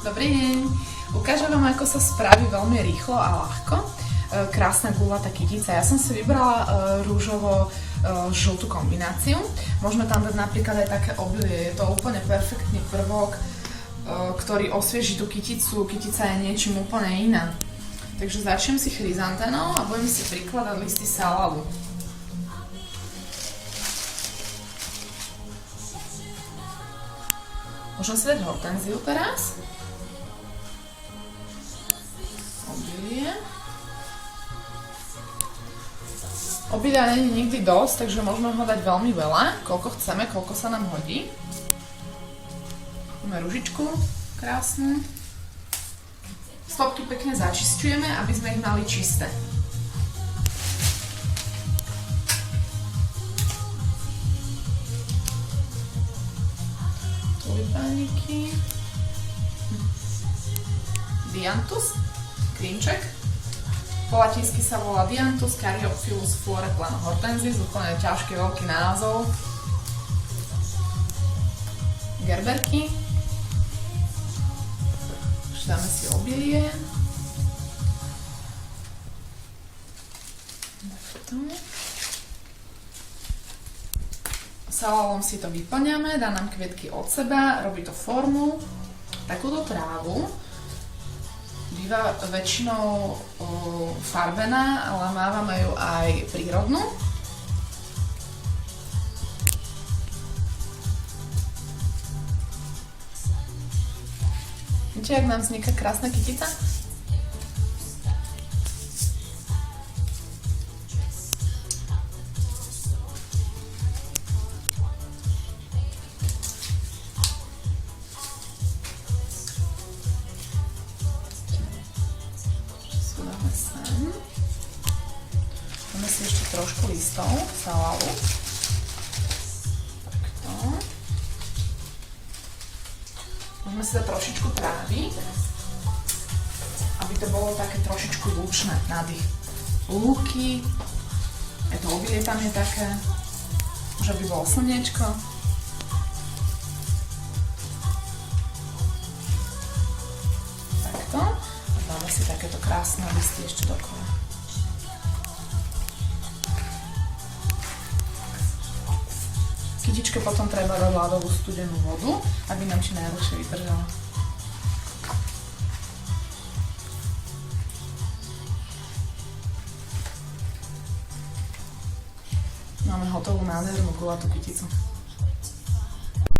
Dobrý deň. Ukážem vám, ako sa spraví veľmi rýchlo a ľahko krásna guľatá kytica. Ja som si vybrala rúžovo-žltú kombináciu. Môžeme tam dať napríklad aj také obilie. Je to úplne perfektný prvok, ktorý osvieži tú kyticu. Kytica je niečím úplne iná. Takže začnem si chryzanténou a budem si prikladať listy salalu. Môžem si dať hortenziu teraz. Obilie. Obilia nie je nikdy dosť, takže môžeme ho dať veľmi veľa, koľko chceme, koľko sa nám hodí. Máme ružičku krásnu. Stopky pekne začisťujeme, aby sme ich mali čisté. Tulipániky. Dianthus, krímček. Po latinsky sa volá Dianthus caryophyllus floreplano hortensis, úplne ťažký veľký názov. Gerberky. Dáme si obilie. Salalom si to vyplňame, dá nám kvietky od seba, robí to formu. Takúto trávu býva väčšinou farbená, ale mávame ju aj prírodnú. Viete, jak nám vzniká krásna kytica? Dáme si ešte trošku listov salalu. Takto. Môžeme si dať trošičku trávy, aby to bolo také trošičku lučné, nádych. Lúky, aj to obilie tam je také, že by bolo slniečko. Takto. A dáme si takéto krásne listy ešte dokola. Kytičke potom treba dať ľadovú studenú vodu, aby nám čo najdlhšie vydržala. Máme hotovú nádhernú guľatú kyticu.